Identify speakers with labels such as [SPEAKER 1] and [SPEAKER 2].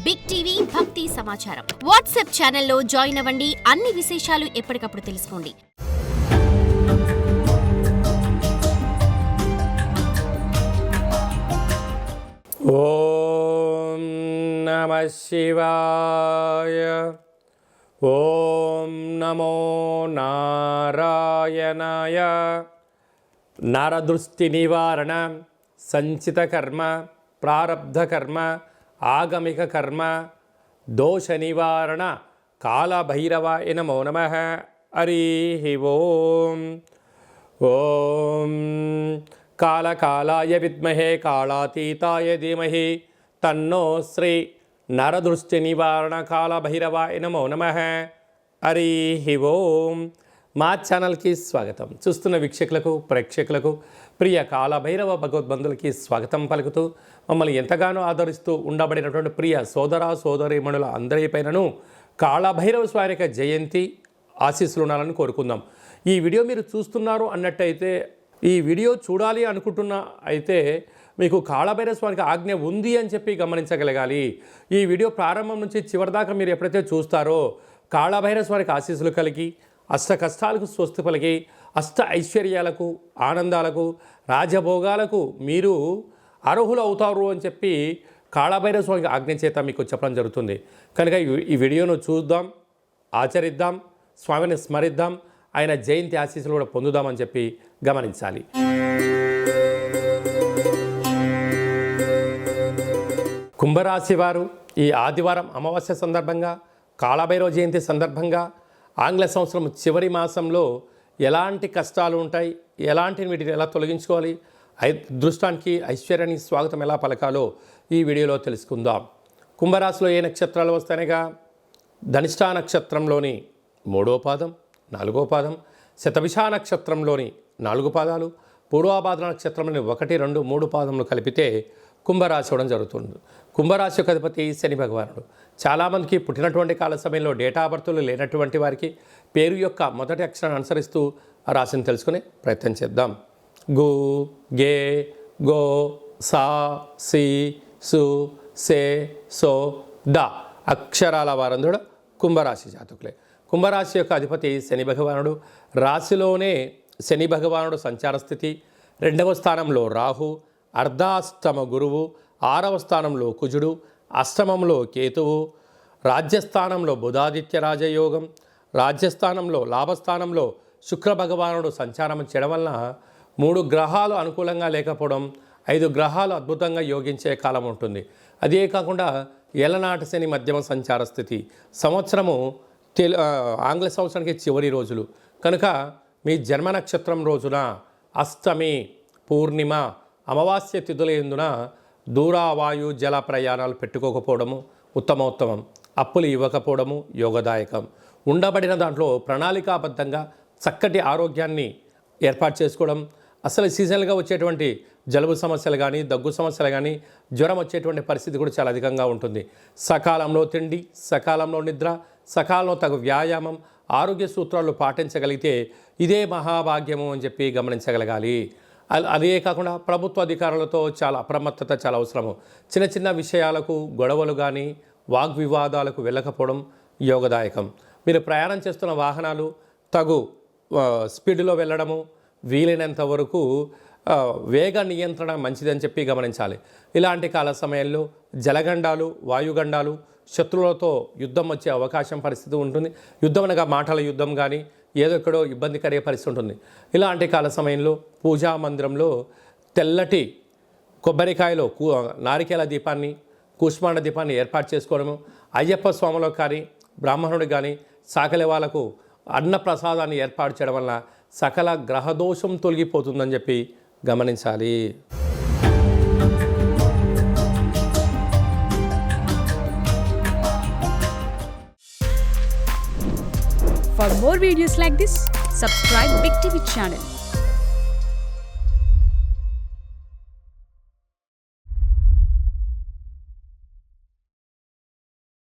[SPEAKER 1] Big TV భక్తి సమాచారం WhatsApp ఛానల్లో జాయిన్ అవ్వండి. అన్ని విశేషాలు ఎప్పటికప్పుడు తెలుసుకోండి.
[SPEAKER 2] ఓం నమః శివాయ. ఓం నమో నారాయణాయ. నరదృష్టి నివారణ, సంచిత కర్మ, ప్రారబ్ధ కర్మ, ఆగమిక కర్మ, దోష నివారణ, కాళభైరవాయ నమో నమః. హరి ఓం. ఓం కాళకాళాయ విద్మహే కాళాతీతాయ ధీమహి తన్నో శ్రీ నరదృష్టి నివారణ కాళభైరవాయ నమో నమః. హరి ఓం. మా ఛానల్కి స్వాగతం. చూస్తున్న వీక్షకులకు, ప్రేక్షకులకు, ప్రియ కాళభైరవ భగవద్బంధులకి స్వాగతం పలుకుతూ మమ్మల్ని ఎంతగానో ఆదరిస్తూ ఉండబడినటువంటి ప్రియ సోదర సోదరీమణుల అందరిపైనను కాళభైరవ స్వామి యొక్క జయంతి ఆశీస్సులు ఉండాలని కోరుకుందాం. ఈ వీడియో మీరు చూస్తున్నారు అన్నట్టయితే, ఈ వీడియో చూడాలి అనుకుంటున్న అయితే మీకు కాళభైరవ స్వామికి ఆజ్ఞ ఉంది అని చెప్పి గమనించగలగాలి. ఈ వీడియో ప్రారంభం నుంచి చివరిదాకా మీరు ఎప్పుడైతే చూస్తారో కాళభైరవ స్వామికి ఆశీస్సులు కలిగి అష్ట కష్టాలకు స్వస్తి పలికి అష్ట ఐశ్వర్యాలకు, ఆనందాలకు, రాజభోగాలకు మీరు అర్హులు అవుతారు అని చెప్పి కాళభైరవ స్వామికి ఆజ్ఞ చేత మీకు చెప్పడం జరుగుతుంది. కనుక ఈ వీడియోను చూద్దాం, ఆచరిద్దాం, స్వామిని స్మరిద్దాం, ఆయన జయంతి ఆశీస్సులు కూడా పొందుదామని చెప్పి గమనించాలి. కుంభరాశి వారు ఈ ఆదివారం అమావాస్య సందర్భంగా, కాళభైరవ జయంతి సందర్భంగా, ఆంగ్ల సంవత్సరం చివరి మాసంలో ఎలాంటి కష్టాలు ఉంటాయి, ఎలాంటి వీటిని ఎలా తొలగించుకోవాలి, అదృష్టానికి ఐశ్వర్యానికి స్వాగతం ఎలా పలకాలో ఈ వీడియోలో తెలుసుకుందాం. కుంభరాశిలో ఏ నక్షత్రాలు వస్తాయిగా, ధనిష్ఠా నక్షత్రంలోని 3వ పాదం, 4వ పాదం, శతభిష నక్షత్రంలోని 4 పాదాలు, పూర్వాభాద్ర నక్షత్రంలోని 1, 2, 3 పాదములు కలిపితే కుంభరాశి అవడం జరుగుతుంది. కుంభరాశి యొక్క అధిపతి శని భగవానుడు. చాలామందికి పుట్టినటువంటి కాల సమయంలో డేటా బర్తులు లేనటువంటి వారికి పేరు యొక్క మొదటి అక్షరాన్ని అనుసరిస్తూ ఆ రాశిని తెలుసుకునే ప్రయత్నం చేద్దాం. గు, గే, గో, సా, సి, సు, సే, సో, ద అక్షరాల వారందరూ కుంభరాశి జాతకులే. కుంభరాశి యొక్క అధిపతి శని భగవానుడు. రాశిలోనే శని భగవానుడు సంచార స్థితి. 2వ స్థానంలో రాహు, అర్ధాష్టమ గురువు, 6వ స్థానంలో కుజుడు, అష్టమంలో కేతువు, రాజ్యస్థానంలో బుధాదిత్య రాజయోగం, రాజ్యస్థానంలో లాభస్థానంలో శుక్ర భగవానుడు సంచారం చేయడం వలన 3 గ్రహాలు అనుకూలంగా లేకపోవడం, 5 గ్రహాలు అద్భుతంగా యోగించే కాలం ఉంటుంది. అదే కాకుండా ఏలనాటి శని మధ్యమ సంచార స్థితి. సంవత్సరము ఆంగ్ల సంవత్సరానికి చివరి రోజులు కనుక మీ జన్మ నక్షత్రం రోజున అష్టమి, పూర్ణిమ, అమావాస్య తిథుల యందున దూరావాయు జల ప్రయాణాలు పెట్టుకోకపోవడము ఉత్తమోత్తమం. అప్పులు ఇవ్వకపోవడము యోగదాయకం. ఉండబడిన దాంట్లో ప్రణాళికాబద్ధంగా చక్కటి ఆరోగ్యాన్ని ఏర్పాటు చేసుకోవడం, అసలు సీజనల్గా వచ్చేటువంటి జలుబు సమస్యలు కానీ, దగ్గు సమస్యలు కానీ, జ్వరం వచ్చేటువంటి పరిస్థితి కూడా చాలా అధికంగా ఉంటుంది. సకాలంలో తిండి, సకాలంలో నిద్ర, సకాలంలో తగు వ్యాయామం, ఆరోగ్య సూత్రాలు పాటించగలిగితే ఇదే మహాభాగ్యము అని చెప్పి గమనించగలగాలి. అదే కాకుండా ప్రభుత్వ అధికారులతో చాలా అప్రమత్తత చాలా అవసరము. చిన్న చిన్న విషయాలకు, గొడవలు కానీ, వాగ్వివాదాలకు వెళ్ళకపోవడం యోగదాయకం. మీరు ప్రయాణం చేస్తున్న వాహనాలు తగు స్పీడ్లో వెళ్ళడము, వీలైనంత వరకు వేగ నియంత్రణ మంచిదని చెప్పి గమనించాలి. ఇలాంటి కాల సమయంలో జలగండాలు, వాయుగండాలు, శత్రువులతో యుద్ధం వచ్చే అవకాశం పరిస్థితి ఉంటుంది. యుద్ధం అనగా మాటల యుద్ధం కానీ, ఏదో ఎక్కడో ఇబ్బంది కలిగే పరిస్థితి ఉంటుంది. ఇలాంటి కాల సమయంలో పూజా మందిరంలో తెల్లటి కొబ్బరికాయలో నారికేల దీపాన్ని, కూష్మాండ దీపాన్ని ఏర్పాటు చేసుకోవడము, అయ్యప్ప స్వామిలో కానీ, బ్రాహ్మణుడు కానీ, సాకలి వాళ్ళకు అన్న ప్రసాదాన్ని ఏర్పాటు చేయడం వల్ల సకల గ్రహదోషం తొలగిపోతుందని చెప్పి గమనించాలి.
[SPEAKER 3] For more videos like this, subscribe Big TV channel.